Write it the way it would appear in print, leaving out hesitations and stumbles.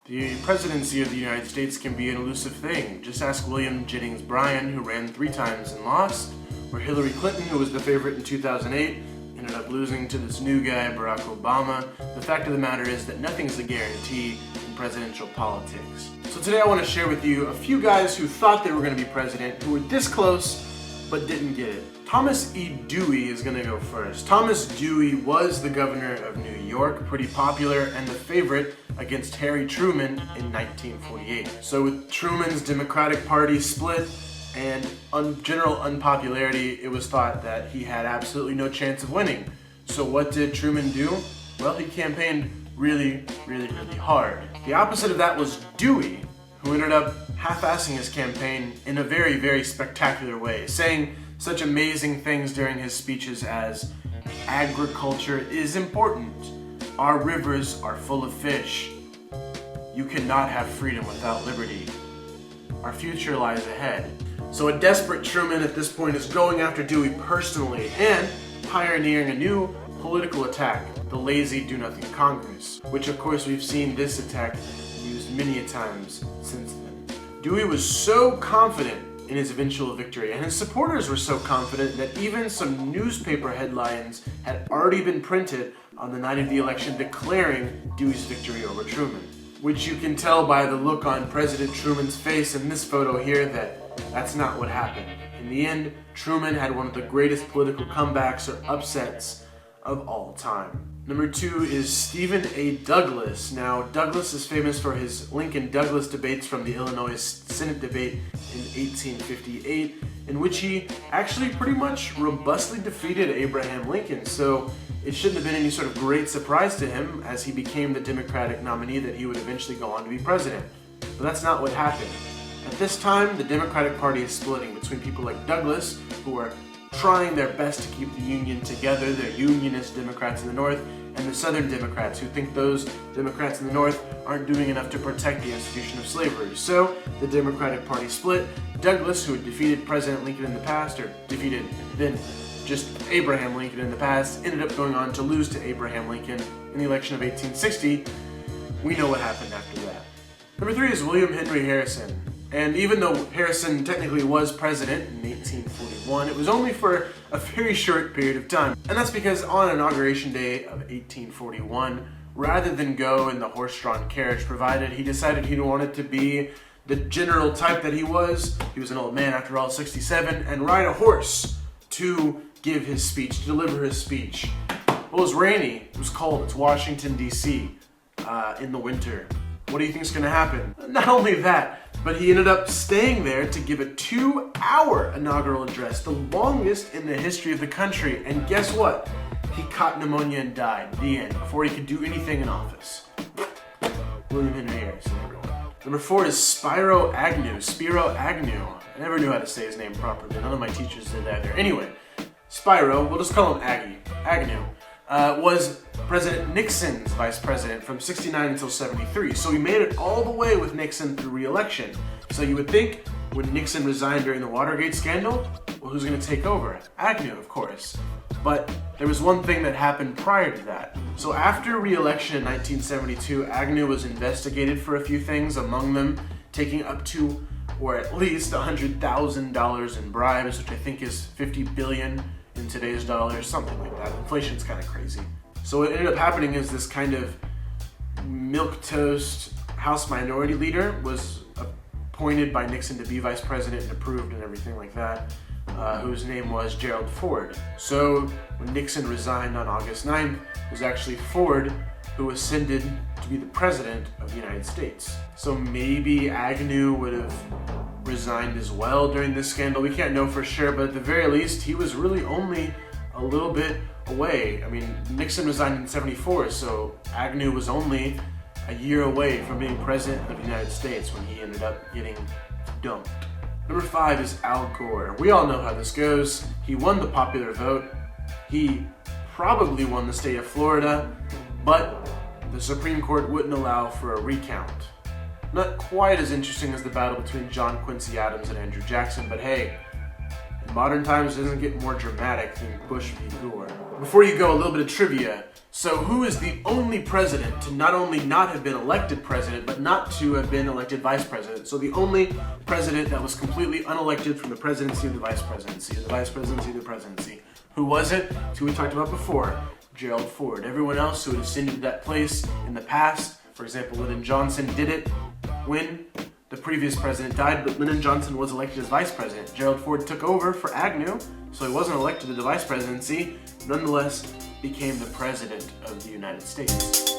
The presidency of the United States can be an elusive thing. Just ask William Jennings Bryan, who ran 3 times and lost, or Hillary Clinton, who was the favorite in 2008, ended up losing to this new guy, Barack Obama. The fact of the matter is that nothing's a guarantee in presidential politics. So today I want to share with you a few guys who thought they were going to be president, who were this close, but didn't get it. Thomas E. Dewey is going to go first. Thomas Dewey was the governor of New York, pretty popular, and the favorite against Harry Truman in 1948. So with Truman's Democratic Party split and general unpopularity, it was thought that he had absolutely no chance of winning. So what did Truman do? Well, he campaigned really hard. The opposite of that was Dewey, who ended up half-assing his campaign in a very spectacular way, saying such amazing things during his speeches as, agriculture is important, our rivers are full of fish, you cannot have freedom without liberty, our future lies ahead. So a desperate Truman at this point is going after Dewey personally and pioneering a new political attack, the lazy do-nothing Congress, which of course we've seen this attack used many a times since then. Dewey was so confident in his eventual victory, and his supporters were so confident that even some newspaper headlines had already been printed on the night of the election declaring Dewey's victory over Truman. Which you can tell by the look on President Truman's face in this photo here that that's not what happened. In the end, Truman had one of the greatest political comebacks or upsets of all time. Number 2 is Stephen A. Douglas. Now, Douglas is famous for his Lincoln-Douglas debates from the Illinois Senate debate in 1858, in which he actually pretty much robustly defeated Abraham Lincoln, so it shouldn't have been any sort of great surprise to him as he became the Democratic nominee that he would eventually go on to be president. But that's not what happened. At this time, the Democratic Party is splitting between people like Douglas, who are trying their best to keep the Union together, the Unionist Democrats in the North, and the Southern Democrats, who think those Democrats in the North aren't doing enough to protect the institution of slavery. So, the Democratic Party split. Douglas, who had defeated President Lincoln in the past, or defeated then just Abraham Lincoln in the past, ended up going on to lose to Abraham Lincoln in the election of 1860. We know what happened after that. Number 3 is William Henry Harrison. And even though Harrison technically was president in 1841, it was only for a very short period of time. And that's because on Inauguration Day of 1841, rather than go in the horse-drawn carriage provided, he decided he wanted to be the general type that he was an old man after all, 67, and ride a horse to give his speech, to deliver his speech. Well, it was rainy, it was cold, it's Washington, D.C. In the winter. What do you think is going to happen? Not only that, but he ended up staying there to give a 2-hour inaugural address, the longest in the history of the country. And guess what? He caught pneumonia and died at the end before he could do anything in office. William Henry Harrison, everyone. Number 4 is Spiro Agnew. Spiro Agnew. I never knew how to say his name properly. None of my teachers did either. Anyway, Spiro, we'll just call him Agnew, was President Nixon's vice president from 69 until 73. So he made it all the way with Nixon through re-election. So you would think when Nixon resigned during the Watergate scandal, well, who's going to take over? Agnew, of course. But there was one thing that happened prior to that. So after re-election in 1972, Agnew was investigated for a few things, among them taking up to, or at least $100,000 in bribes, which I think is $50 billion in today's dollars, something like that. Inflation's kind of crazy. So what ended up happening is this kind of milquetoast House Minority Leader was appointed by Nixon to be vice president and approved and everything like that, whose name was Gerald Ford. So when Nixon resigned on August 9th, it was actually Ford who ascended to be the president of the United States. So maybe Agnew would have resigned as well during this scandal. We can't know for sure, but at the very least, he was really only a little bit away. I mean, Nixon resigned in 74, so Agnew was only a year away from being president of the United States when he ended up getting dumped. Number 5 is Al Gore. We all know how this goes. He won the popular vote. He probably won the state of Florida, but the Supreme Court wouldn't allow for a recount. Not quite as interesting as the battle between John Quincy Adams and Andrew Jackson, but hey, Modern times doesn't get more dramatic than Bush v. Gore. Before you go, a little bit of trivia. So who is the only president to not only not have been elected president, but not to have been elected vice president? So the only president that was completely unelected from the presidency to the vice presidency, the vice presidency to the presidency. Who was it? It's who we talked about before, Gerald Ford. Everyone else who had ascended to that place in the past, for example, Lyndon Johnson did it when the previous president died, but Lyndon Johnson was elected as vice president. Gerald Ford took over for Agnew, so he wasn't elected to the vice presidency, nonetheless became the president of the United States.